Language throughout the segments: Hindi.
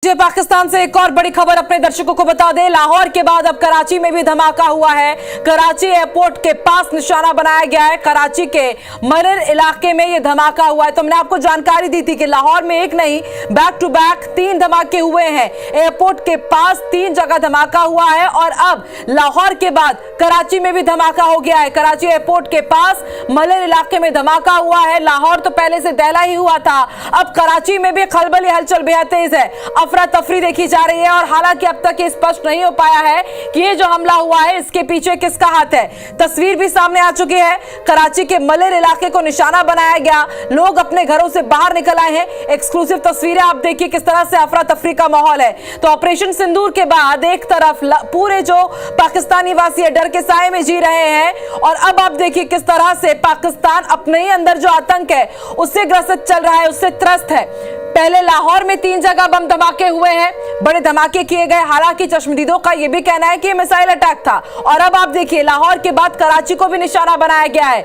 पाकिस्तान से एक और बड़ी खबर अपने दर्शकों को बता दें। लाहौर के बाद अब कराची में भी धमाका हुआ है। कराची एयरपोर्ट के पास निशाना बनाया गया है। कराची के मरिर इलाके में यह धमाका हुआ है। तो हमने आपको जानकारी दी थी कि लाहौर में एक नहीं बैक टू बैक 3 धमाके हुए हैं। एयरपोर्ट के पास 3 जगह धमाका हुआ है और अब लाहौर के बाद कराची में भी धमाका हो गया है। कराची एयरपोर्ट के पास मरिर इलाके में धमाका हुआ है। लाहौर तो पहले से दहला ही हुआ था, अब कराची में भी खलबली हलचल बेहद तेज है। अफरा तफरी देखी जा रही है और हालांकि अब तक ये स्पष्ट नहीं हो पाया है कि ये जो हमला हुआ है इसके पीछे किसका हाथ है। तस्वीर भी सामने आ चुकी है। कराची के मलिर इलाके को निशाना बनाया गया, लोग अपने घरों से बाहर निकल आए हैं। एक्सक्लूसिव तस्वीरें आप देखिए किस तरह से अफरा तफरी का माहौल है। तो ऑपरेशन सिंदूर के बाद एक तरफ पूरे जो पाकिस्तानी वासी डर के साए में जी रहे हैं और अब आप देखिए किस तरह से पाकिस्तान अपने ही अंदर जो आतंक है उससे ग्रसित चल रहा है, उससे त्रस्त है। पहले लाहौर में 3 जगह बम धमाके हुए हैं, बड़े धमाके किए गए। हालांकि चश्मदीदों का यह भी कहना है कि यह मिसाइल अटैक था और अब आप देखिए लाहौर के बाद कराची को भी निशाना बनाया गया है।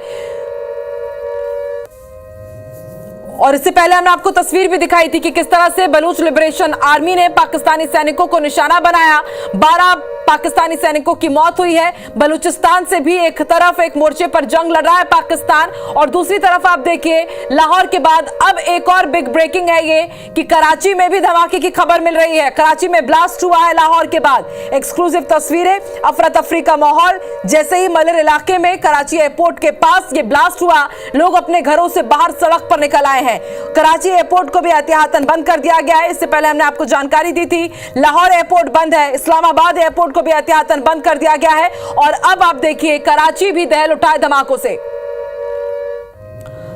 और इससे पहले हमने आपको तस्वीर भी दिखाई थी कि किस तरह से बलूच लिबरेशन आर्मी ने पाकिस्तानी सैनिकों को निशाना बनाया। 12 पाकिस्तानी सैनिकों की मौत हुई है। बलूचिस्तान से भी एक तरफ एक मोर्चे पर जंग लड़ रहा है पाकिस्तान और दूसरी तरफ आप देखिए लाहौर के बाद अब एक और बिग ब्रेकिंग है ये कि कराची में भी धमाके की खबर मिल रही है। कराची में ब्लास्ट हुआ है लाहौर के बाद। एक्सक्लूसिव तस्वीरें, अफरा तफरी का माहौल। जैसे ही मलिर इलाके में कराची एयरपोर्ट के पास ये ब्लास्ट हुआ, लोग अपने घरों से बाहर सड़क पर निकल आए हैं। कराची एयरपोर्ट को भी एहतियातन बंद कर दिया गया है। इससे पहले हमने आपको जानकारी दी थी लाहौर एयरपोर्ट बंद है, इस्लामाबाद एयरपोर्ट को भी एहतियातन बंद कर दिया गया है और अब आप देखिए कराची भी दहल उठाए धमाकों से।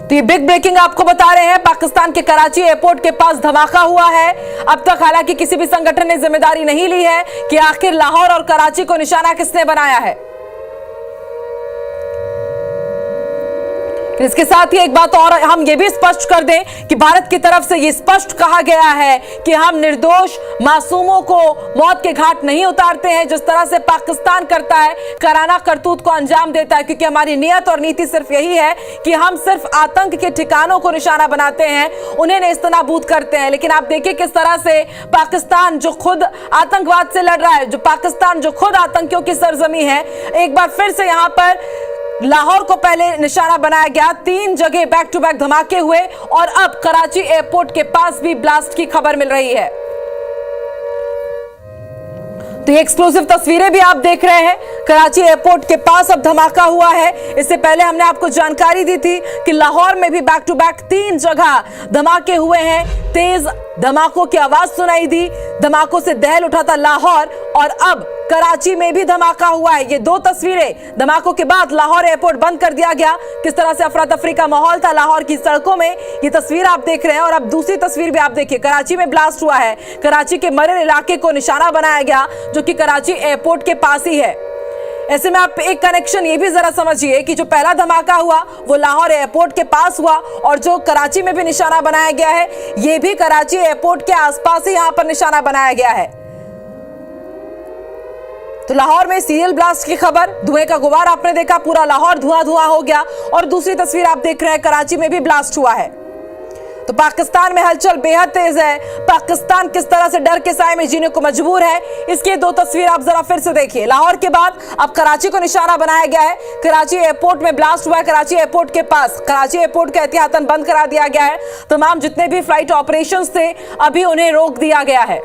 तो ये बिग ब्रेकिंग आपको बता रहे हैं, पाकिस्तान के कराची एयरपोर्ट के पास धमाका हुआ है। अब तक हालांकि किसी भी संगठन ने जिम्मेदारी नहीं ली है कि आखिर लाहौर और कराची को निशाना किसने बनाया है। इसके साथ ही एक बात और हम ये भी स्पष्ट कर दें कि भारत की तरफ से ये स्पष्ट कहा गया है कि हम निर्दोष मासूमों को मौत के घाट नहीं उतारते हैं जिस तरह से पाकिस्तान करता है, कराना करतूत को अंजाम देता है, क्योंकि हमारी नियत और नीति सिर्फ यही है कि हम सिर्फ आतंक के ठिकानों को निशाना बनाते हैं, उन्हें नेस्तनाबूद करते हैं। लेकिन आप देखिए किस तरह से पाकिस्तान जो खुद आतंकवाद से लड़ रहा है, जो पाकिस्तान जो खुद आतंकियों की सरजमी है, एक बार फिर से यहां पर लाहौर को पहले निशाना बनाया गया। 3 जगह बैक टू बैक धमाके हुए और अब कराची एयरपोर्ट के पास भी ब्लास्ट की खबर मिल रही है। तो ये एक्सक्लूसिव तस्वीरें भी आप देख रहे हैं। कराची एयरपोर्ट के पास अब धमाका हुआ है। इससे पहले हमने आपको जानकारी दी थी कि लाहौर में भी बैक टू बैक 3 जगह धमाके हुए हैं। तेज धमाकों की आवाज सुनाई दी, धमाकों से दहल उठा था लाहौर और अब कराची में भी धमाका हुआ है। ये 2 तस्वीरें, धमाकों के बाद लाहौर एयरपोर्ट बंद कर दिया गया, किस तरह से अफरा तफरी का माहौल था लाहौर की सड़कों में, ये तस्वीर आप देख रहे हैं। और अब दूसरी तस्वीर भी आप देखिए, कराची में ब्लास्ट हुआ है। कराची के मरिर इलाके को निशाना बनाया गया जो कि कराची एयरपोर्ट के पास ही है। ऐसे में आप एक कनेक्शन ये भी जरा समझिए कि जो पहला धमाका हुआ वो लाहौर एयरपोर्ट के पास हुआ और जो कराची में भी निशाना बनाया गया है ये भी कराची एयरपोर्ट के आसपास ही यहां पर निशाना बनाया गया है। तो लाहौर में सीरियल ब्लास्ट की खबर, धुएं का गुबार आपने देखा, पूरा लाहौर धुआं धुआं हो गया। और दूसरी तस्वीर आप देख रहे हैं, कराची में भी ब्लास्ट हुआ है। तो पाकिस्तान में हलचल बेहद तेज है। पाकिस्तान किस तरह से डर के साए में जीने को मजबूर है, इसकी 2 तस्वीर आप जरा फिर से देखिए। लाहौर के बाद अब कराची को निशाना बनाया गया है। कराची एयरपोर्ट में ब्लास्ट हुआ है। कराची एयरपोर्ट के पास कराची एयरपोर्ट का एहतियातन बंद करा दिया गया है। तमाम जितने भी फ्लाइट ऑपरेशंस थे अभी उन्हें रोक दिया गया है।